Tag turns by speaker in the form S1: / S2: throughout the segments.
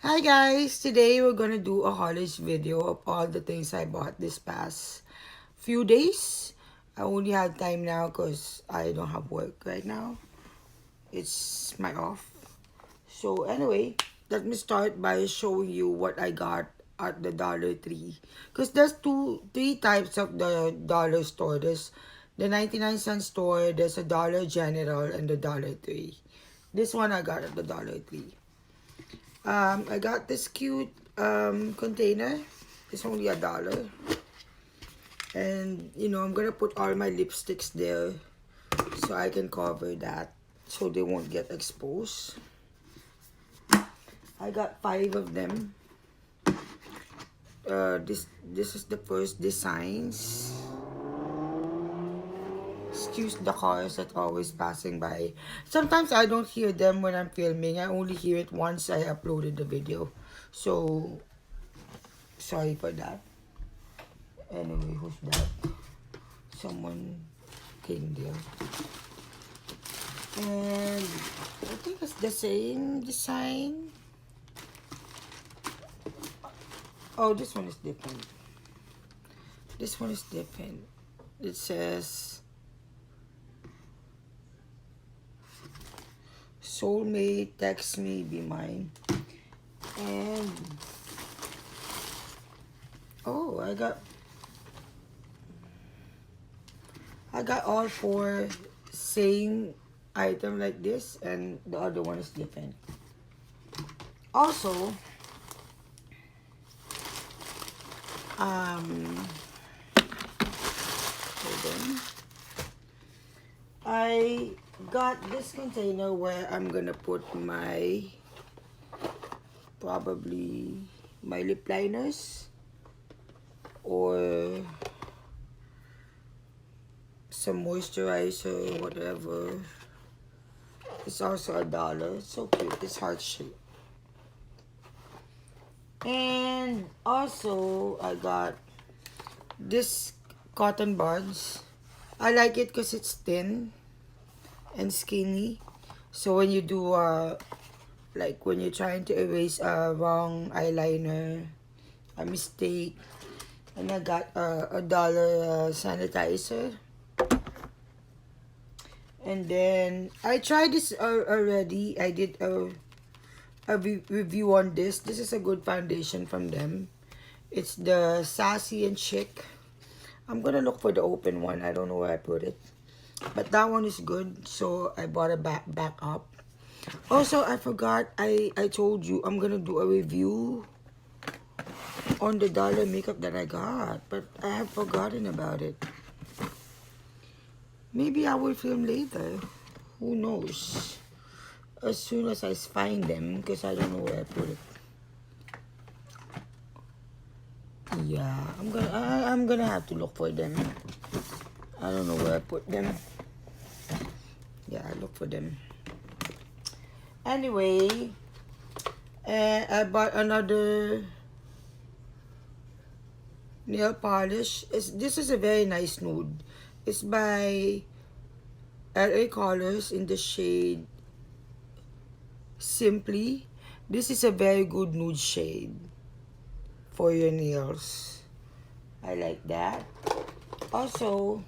S1: Hi guys! Today we're gonna do a haulage video of all the things I bought this past few days. I only have time now because I don't have work right now. It's my off. So anyway, let me start by showing you what I got at the Dollar Tree. Because there's three types of the dollar store. There's the 99-cent store, there's a Dollar General, and the Dollar Tree. This one I got at the Dollar Tree. I got this cute container. It's only $1. And, I'm gonna put all my lipsticks there so I can cover that so they won't get exposed. I got 5 of them. This is the first designs. Excuse the cars that are always passing by. Sometimes I don't hear them when I'm filming. I only hear it once I uploaded the video. So, sorry for that. Anyway, who's that? Someone came there. And I think it's the same design. Oh, this one is different. This one is different. It says soulmate, text me, be mine. And oh, I got all 4 same item like this, and the other one is different. Also, hold on. I got this container where I'm gonna put probably my lip liners or some moisturizer or whatever. It's also $1. It's so cute. It's heart shaped. And also I got this cotton buds. I like it because it's thin and skinny. So when you do like when you're trying to erase a wrong eyeliner, a mistake, and I got a $1 sanitizer. And then I tried this already. I did a review on this. This is a good foundation from them. It's the Sassy and Chic. I'm gonna look for the open one. I don't know where I put it, but that one is good. So I bought it back up. Also, I forgot. I told you I'm gonna do a review on the dollar makeup that I got, but I have forgotten about it. Maybe I will film later. Who knows? As soon as I find them, because I don't know where I put it. Yeah, I'm gonna have to look for them. I don't know where I put them. Yeah, I look for them. Anyway, I bought another nail polish. This is a very nice nude. It's by LA Colors in the shade Simply. This is a very good nude shade for your nails. I like that. Also,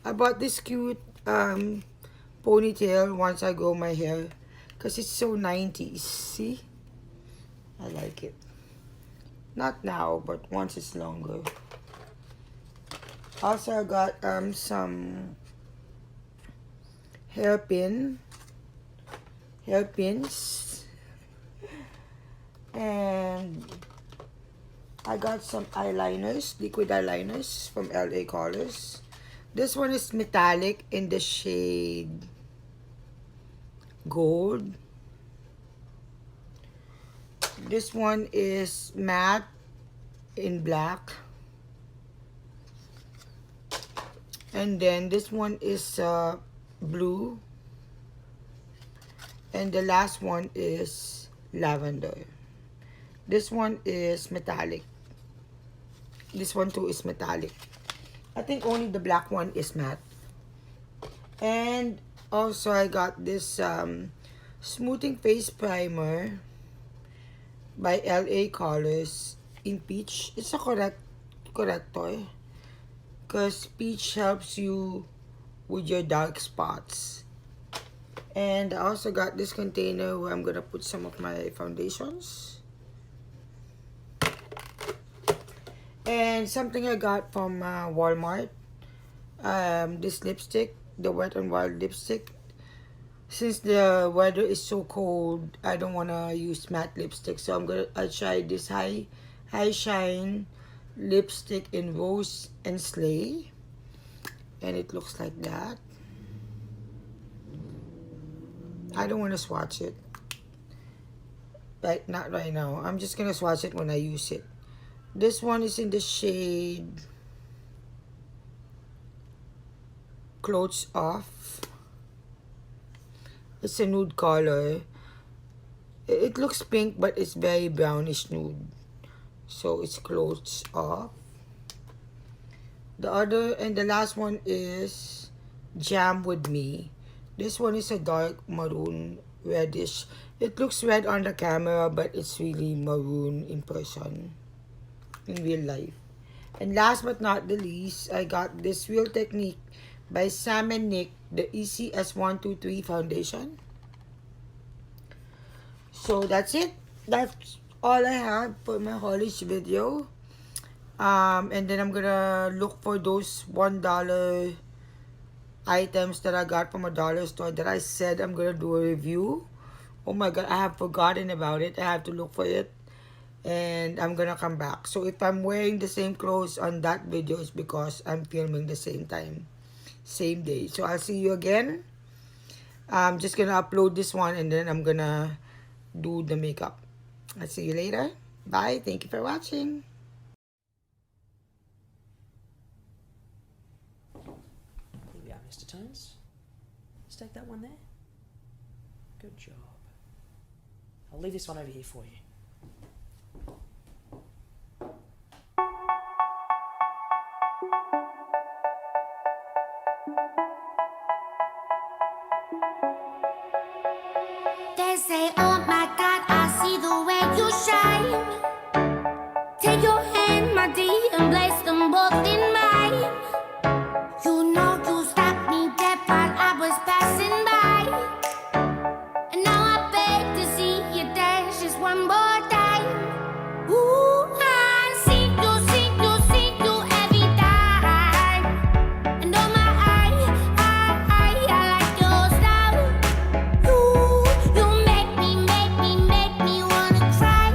S1: I bought this cute ponytail once I grow my hair because it's so 90s. See? I like it. Not now, but once it's longer. Also, I got some hairpins, and I got some eyeliners, liquid eyeliners from LA Colors. This one is metallic in the shade gold. This one is matte in black. And then this one is blue. And the last one is lavender. This one is metallic. This one too is metallic. I think only the black one is matte. And also I got this smoothing face primer by LA Colors in peach. It's a corrector because peach helps you with your dark spots. And I also got this container where I'm gonna put some of my foundations. And something I got from Walmart, this lipstick, the Wet n Wild lipstick. Since the weather is so cold, I don't want to use matte lipstick, so I'll try this high shine lipstick in Rose and Slay, and it looks like that. I don't want to swatch it, not right now. I'm just gonna swatch it when I use it. This one is in the shade Clothes Off. It's a nude color. It looks pink, but it's very brownish nude. So it's Clothes Off. The other and the last one is Jam With Me. This one is a dark maroon reddish. It looks red on the camera, but it's really maroon in person, in real life. And last but not the least, I got this Real Technique by Sam and Nick, the ECS123 foundation. So that's it. That's all I have for my haulage video. And then I'm gonna look for those $1 items that I got from a dollar store that I said I'm gonna do a review. Oh my god, I have forgotten about it. I have to look for it, and I'm gonna come back. So if I'm wearing the same clothes on that video, it's because I'm filming the same time, same day. So I'll see you again. I'm just gonna upload this one, and then I'm gonna do the makeup. I'll see you later. Bye. Thank you for watching.
S2: Here we are, Mr. Tones. Stake that one there. Good job. I'll leave this one over here for you.
S3: They say, oh my God, I see the way you shine. Take your hand, my dear, and place them both in mine. You know you stopped me dead while I was passing by. And now I beg to see you dance just one more time. Ooh, I see you every time. And oh my, I like your style. You make me wanna cry.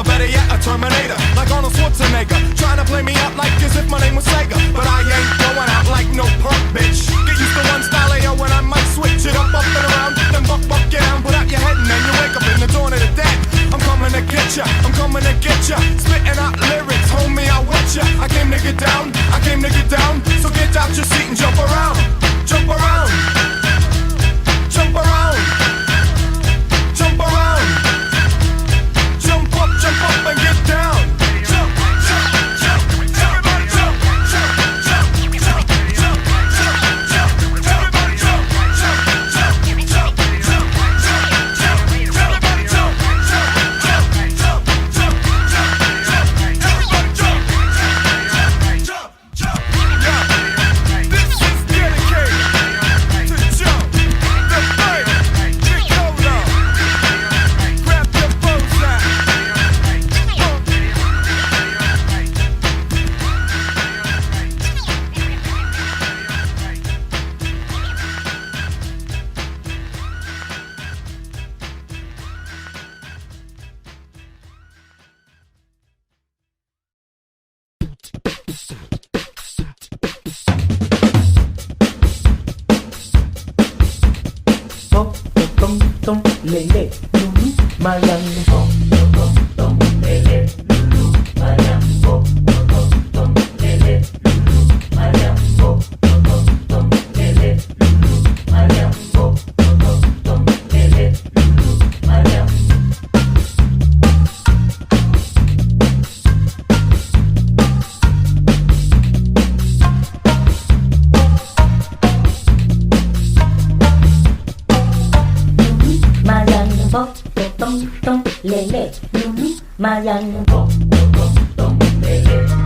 S4: or better yet, a Terminator, like Arnold Schwarzenegger, trying to play me out like as if my name was Sega. But I ain't going out like no punk bitch. Get used to one style, yo, when I might switch it up and around, then buck get down, put out your head and then you wake up in the dawn of the dead. I'm coming to get ya, I'm coming to get ya, spitting out lyrics, homie, I wet ya. I came to get down, I came to get down, so get out your seat and jump around, jump around, jump around, jump around, jump up and get down. Jump, jump, jump, everybody jump, jump, jump, jump, jump, jump, jump, everybody jump, jump, jump, jump, jump, jump, jump, everybody jump, jump, jump, jump, jump, jump, everybody jump, jump, jump, yeah. This is dedicated to Jump, the fight, get cold on, grab your bows out.
S5: Bop, tom, tom, lele, lulu, mayang. Bop, tom, tom, lele, lulu, mayang. Bop, tom, tom, lele, lulu, mayang. Bop, tom, tom, lele, lulu, mayang. Bop, tom, tom, lele, lulu, mayang. Mayang bop tom tom lele lulu mayang bop tom tom lele